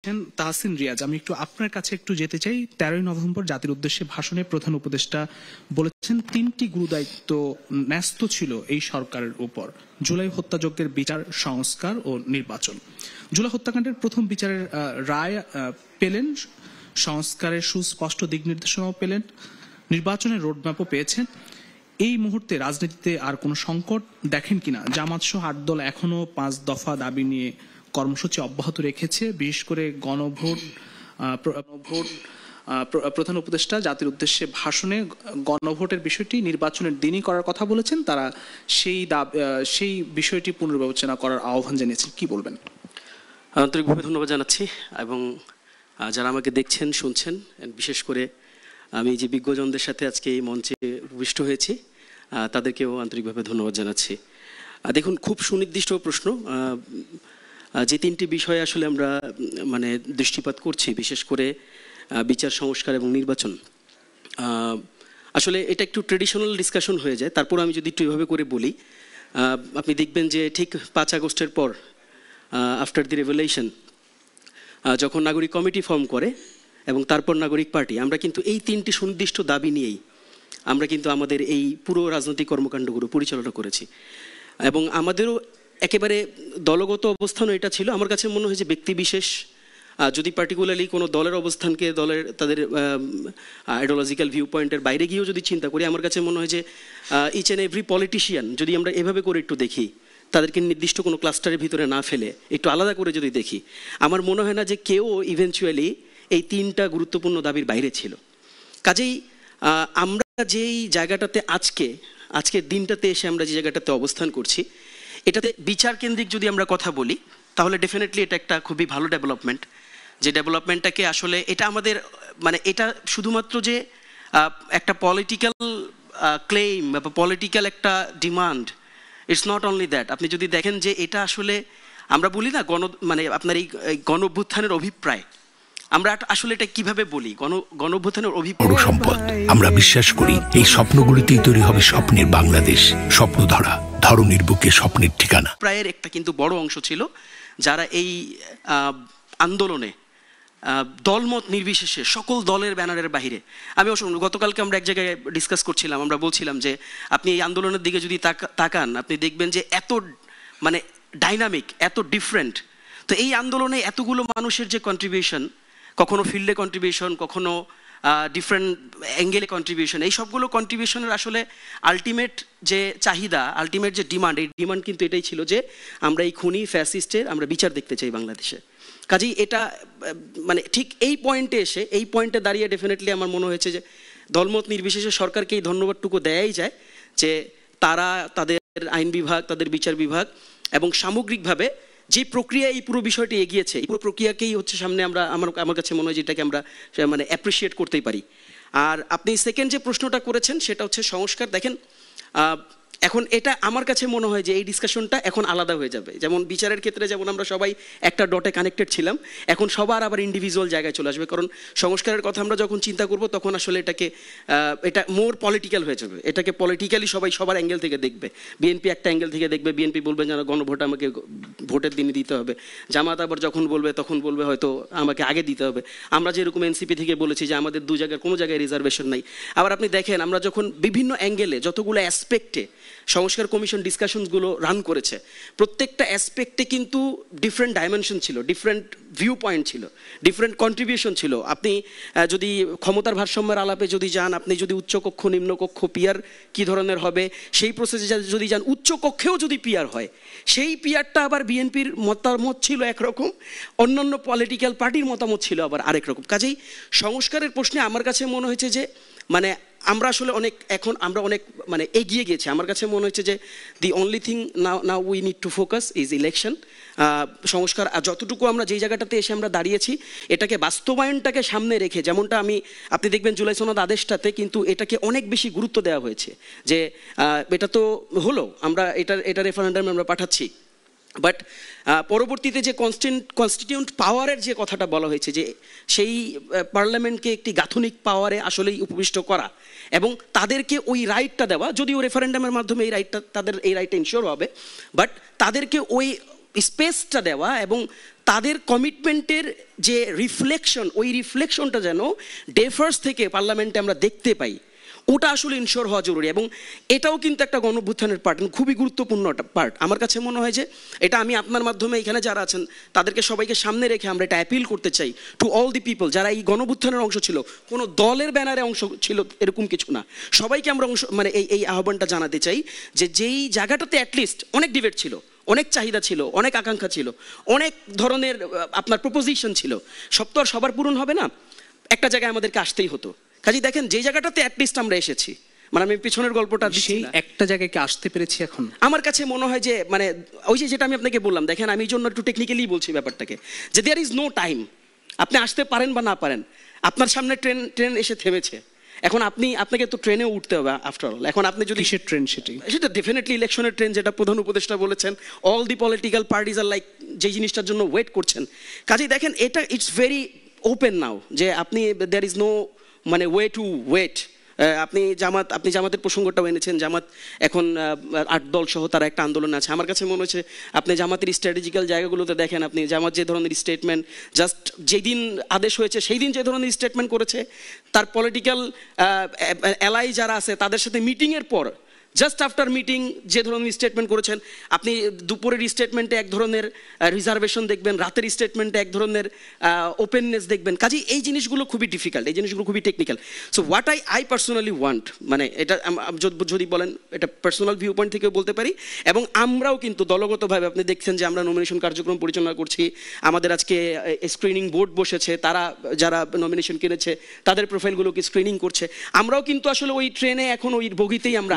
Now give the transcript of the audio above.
তাহসিন রিয়াজ, আমি একটু আপনার কাছে একটু যেতে চাই। 13ই নভেম্বর জাতির উদ্দেশ্যে ভাষণে প্রধান উপদেষ্টা বলেছেন 3টি গুরুদায়িত্ব ন্যস্ত ছিল এই সরকারের উপর: জুলাই হত্যাযজ্ঞের বিচার, সংস্কার ও নির্বাচন। জুলাই হত্যাকাণ্ডের প্রথম বিচারের রায় পেলেন, সংস্কারের সুস্পষ্ট দিক নির্দেশনাও পেলেন, নির্বাচনের রোডম্যাপও পেয়েছেন। এই মুহূর্তে রাজনীতিতে আর কোনো সংকট দেখেন কিনা? জামাত সহ 8 দল এখনো 5 দফা দাবি নিয়ে কর্মসূচি অব্যাহত রেখেছে। বিশেষ করে গণভোট প্রধান উপদেষ্টা জাতির উদ্দেশ্যে ভাষণে গণভোটের বিষয়টি নির্বাচনের দিনই করার কথা বলেছেন। তারা সেই বিষয়টি পুনর্বিবেচনা করার আহ্বান জানিয়েছেন। কি বলবেন? আন্তরিকভাবে ধন্যবাদ জানাচ্ছি, এবং যারা আমাকে দেখছেন শুনছেন, বিশেষ করে আমি যে বিজ্ঞজনদের সাথে আজকে এই মঞ্চে উপবিষ্ট হয়েছি তাদেরকেও আন্তরিকভাবে ধন্যবাদ জানাচ্ছি। দেখুন, খুব সুনির্দিষ্ট প্রশ্ন। যে 3টি বিষয়ে আসলে আমরা দৃষ্টিপাত করছি, বিশেষ করে বিচার, সংস্কার এবং নির্বাচন, আসলে এটা একটু ট্রেডিশনাল ডিসকাশন হয়ে যায়। তারপর আমি যদি একটু এভাবে করে বলি, আপনি দেখবেন যে ঠিক 5 আগস্টের পর, আফটার দি রেভলিউশন, যখন নাগরিক কমিটি ফর্ম করে এবং তারপর নাগরিক পার্টি, আমরা কিন্তু এই 3টি সুনির্দিষ্ট দাবি নিয়েই আমরা কিন্তু আমাদের এই পুরো রাজনৈতিক কর্মকাণ্ডগুলো পরিচালনা করেছি। এবং আমাদেরও একেবারে দলগত অবস্থানও এটা ছিল। আমার কাছে মনে হয় যে ব্যক্তিবিশেষ যদি পার্টিকুলারলি কোনো দলের অবস্থানকে তাদের আইডিওলজিক্যাল ভিউ পয়েন্টের বাইরে গিয়েও যদি চিন্তা করি, আমার কাছে মনে হয় যে ইচ অ্যান্ড এভরি পলিটিশিয়ান যদি আমরা এভাবে করে একটু দেখি, তাদেরকে নির্দিষ্ট কোনো ক্লাস্টারের ভিতরে না ফেলে একটু আলাদা করে যদি দেখি, আমার মনে হয় না যে কেউ ইভেনচুয়ালি এই 3টা গুরুত্বপূর্ণ দাবির বাইরে ছিল। কাজেই আমরা যেই জায়গাটাতে আজকের দিনটাতে এসে আমরা যে জায়গাটাতে অবস্থান করছি, এটাতে বিচার কেন্দ্রিক যদি আমরা কথা বলি, তাহলে ডেফিনেটলি এটা একটা খুবই ভালো ডেভেলপমেন্ট। যে ডেভেলপমেন্টটাকে আসলে এটা আমাদের এটা শুধুমাত্র যে একটা পলিটিক্যাল ক্লেইম বা পলিটিক্যাল একটা demand, it's not only that. আপনি যদি দেখেন যে এটা আসলে আমরা বলি না আপনার এই গণ অভ্যুত্থানের অভিপ্রায়, আমরা আসলে এটা কিভাবে বলি, গণ অভ্যুত্থানের অভিপ্রায় সম্পদ। আমরা বিশ্বাস করি এই স্বপ্নগুলিতেই তৈরি হবে স্বপ্নের বাংলাদেশ। স্বপ্ন ধরা, ধরনীর বুকে স্বপ্নের ঠিকানা। প্রায়ের একটা কিন্তু বড় অংশ ছিল যারা এই আন্দোলনে দলমত নির্বিশেষে সকল দলের ব্যানারের বাহিরে, আমি গতকালকে আমরা এক জায়গায় ডিসকাস করছিলাম, আমরা বলছিলাম যে আপনি এই আন্দোলনের দিকে যদি তাকান, আপনি দেখবেন যে এত ডাইনামিক, এত ডিফারেন্ট। তো এই আন্দোলনে এতগুলো মানুষের যে কন্ট্রিবিউশন, কখনো ফিল্ডে কন্ট্রিবিউশন, কখনো ডিফারেন্ট অ্যাঙ্গেলে কন্ট্রিবিউশন, এই সবগুলো কন্ট্রিবিউশনের আসলে আলটিমেট যে চাহিদা, আলটিমেট যে ডিমান্ড, এই ডিমান্ড কিন্তু এটাই ছিল যে আমরা এই খুনি ফ্যাসিস্টের আমরা বিচার দেখতে চাই বাংলাদেশে। কাজেই এটা ঠিক এই পয়েন্টে এসে, এই পয়েন্টে দাঁড়িয়ে ডেফিনেটলি আমার মনে হয়েছে যে দলমত নির্বিশেষে সরকারকে এই ধন্যবাদটুকু দেয়াই যায় যে তারা তাদের আইন বিভাগ, তাদের বিচার বিভাগ এবং সামগ্রিকভাবে যে প্রক্রিয়া এই পুরো বিষয়টি এগিয়েছে, এই পুরো প্রক্রিয়াকেই সামনে আমার কাছে মনে হয় যে এটাকে আমরা অ্যাপ্রিসিয়েট করতেই পারি। আর আপনি সেকেন্ড যে প্রশ্নটা করেছেন সেটা হচ্ছে সংস্কার। দেখেন, এখন এটা আমার কাছে মনে হয় যে এই ডিসকাশনটা এখন আলাদা হয়ে যাবে। যেমন বিচারের ক্ষেত্রে যেমন আমরা সবাই একটা ডটে কানেক্টেড ছিলাম, এখন সবার আবার ইন্ডিভিজুয়াল জায়গায় চলে আসবে। কারণ সংস্কারের কথা আমরা যখন চিন্তা করব, তখন আসলে এটা মোর পলিটিক্যাল হয়ে যাবে। এটাকে পলিটিক্যালি সবাই সবার অ্যাঙ্গেল থেকে দেখবে। বিএনপি একটা অ্যাঙ্গেল থেকে দেখবে, বিএনপি বলবে যেন গণভোট আমাকে ভোটের দিনে দিতে হবে। জামাত আবার যখন বলবে তখন বলবে হয়তো আমাকে আগে দিতে হবে। আমরা যেরকম এনসিপি থেকে বলেছি যে আমাদের 2 জায়গায় কোনো জায়গায় রিজার্ভেশন নাই। আবার আপনি দেখেন, আমরা যখন বিভিন্ন অ্যাঙ্গেলে যতগুলো অ্যাসপেক্টে সংস্কার কমিশন ডিসকাশনসগুলো রান করেছে, প্রত্যেকটা অ্যাসপেক্টে কিন্তু ডিফারেন্ট ডাইমেনশন ছিল, ডিফারেন্ট ভিউ পয়েন্ট ছিল, ডিফারেন্ট কন্ট্রিবিউশন ছিল। আপনি যদি ক্ষমতার ভারসাম্যের আলাপে যদি যান, আপনি যদি উচ্চকক্ষ নিম্নকক্ষ পিয়ার কী ধরনের হবে সেই প্রসেসে যদি যান, উচ্চকক্ষেও যদি পিয়ার হয়, সেই পিয়ারটা আবার বিএনপির মতামত ছিল একরকম, অন্যান্য পলিটিক্যাল পার্টির মতামত ছিল আবার আরেক রকম। কাজেই সংস্কারের প্রশ্নে আমার কাছে মনে হয়েছে যে আমরা আসলে আমরা অনেক এগিয়ে গিয়েছি। আমার কাছে মনে হচ্ছে যে the only thing now we need to focus is election. সংস্কার যতটুকু আমরা যেই জায়গাটাতে এসে আমরা দাঁড়িয়েছি, এটাকে বাস্তবায়নটাকে সামনে রেখে, যেমনটা আপনি দেখবেন জুলাই সনদ আদেশটাতে কিন্তু এটাকে অনেক বেশি গুরুত্ব দেওয়া হয়েছে যে এটা তো হলো, আমরা এটা রেফারেন্ডামে আমরা পাঠাচ্ছি। বাট পরবর্তীতে যে কনস্টিটিউন্ট পাওয়ারের যে কথাটা বলা হয়েছে, যে সেই পার্লামেন্টকে একটি গাঠনিক পাওয়ারে আসলেই উপবিষ্ট করা এবং তাদেরকে ওই রাইটটা দেওয়া, যদিও রেফারেন্ডামের মাধ্যমে এই রাইটটা ইনশিওর হবে, বাট তাদেরকে ওই স্পেসটা দেওয়া এবং তাদের কমিটমেন্টের যে রিফ্লেকশন, ওই রিফ্লেকশনটা যেন ডে ফার্স্ট থেকে পার্লামেন্টে আমরা দেখতে পাই, ওটা আসলে ইনশোর হওয়া জরুরি। এবং এটাও কিন্তু একটা গণঅভ্যুত্থানের পার্ট, খুবই গুরুত্বপূর্ণ একটা পার্ট। আমার কাছে মনে হয় যে এটা আমি আপনার মাধ্যমে এখানে যারা আছেন তাদেরকে সবাইকে সামনে রেখে আমরা এটা অ্যাপিল করতে চাই টু অল দি পিপল যারা এই গণঅভ্যুত্থানের অংশ ছিল, কোনো দলের ব্যানারে অংশ ছিল এরকম কিছু না, সবাইকে আমরা মানে এই আহ্বানটা জানাতে চাই যে যেই জায়গাটাতে অ্যাটলিস্ট অনেক ডিবেট ছিল, অনেক চাহিদা ছিল, অনেক আকাঙ্ক্ষা ছিল, অনেক ধরনের আপনার প্রপোজিশন ছিল, সব তো আর সবার পূরণ হবে না, একটা জায়গায় আমাদেরকে আসতেই হতো। কাজে দেখেন যে জায়গাটাতে অ্যাটলিস্ট আমরা এসেছি, মানে আমি পিছনের গল্পটা সেই একটা জায়গায় কি আসতে পেরেছি এখন? আমার কাছে মনে হয় যে মানে ওই যেটা আমি আপনাকে বললাম, দেখেন আমি এই জন্য একটু টেকনিক্যালি বলছি ব্যাপারটাকে, যে দেয়ার ইজ নো টাইম, আপনি আসতে পারেন বা না পারেন, আপনার সামনে ট্রেন এসে থেমেছে, এখন আপনাকে তো ট্রেনে উঠতে হবে আফটার অল। এখন আপনি যদি কিসের ট্রেন সেটা ডেফিনেটলি ইলেকশনের ট্রেন, যেটা প্রধান উপদেষ্টা বলেছেন, অল দি পলিটিক্যাল পার্টিজ আর লাইক যে জিনিসটার জন্য ওয়েট করছেন। কাজেই দেখেন এটা ইটস ভেরি ওপেন নাও, যে আপনি দেয়ার ইজ নো মানে ওয়ে টু ওয়েট। আপনি জামাতের প্রসঙ্গটাও এনেছেন, জামাত এখন 8 দল সহ তারা একটা আন্দোলন আছে। আমার কাছে মনে হচ্ছে আপনি জামাতের স্ট্র্যাটেজিক্যাল জায়গাগুলোতে দেখেন, আপনি জামাত যে ধরনের স্টেটমেন্ট জাস্ট যেদিন আদেশ হয়েছে সেই দিন যে ধরনের স্টেটমেন্ট করেছে, তার পলিটিক্যাল অ্যালাই যারা আছে তাদের সাথে মিটিংয়ের পর জাস্ট আফটার মিটিং যে ধরনের স্টেটমেন্ট করেছেন, আপনি দুপুরের স্টেটমেন্টে এক ধরনের রিজার্ভেশন দেখবেন, রাতের স্টেটমেন্টে এক ধরনের ওপেননেস দেখবেন। কাজেই এই জিনিসগুলো খুবই ডিফিকাল্ট, এই জিনিসগুলো খুবই technical. So what I personally want, মানে এটা যদি বলেন এটা পার্সোনাল ভিউ পয়েন্ট থেকেও বলতে পারি, এবং আমরাও কিন্তু দলগতভাবে আপনি দেখছেন যে আমরা নমিনেশন কার্যক্রম পরিচালনা করছি, আমাদের আজকে স্ক্রিনিং বোর্ড বসেছে, তারা যারা নমিনেশন কিনেছে তাদের প্রোফাইলগুলোকে স্ক্রিনিং করছে, আমরাও কিন্তু আসলে ওই ট্রেনে এখন ওই বগিতেই আমরা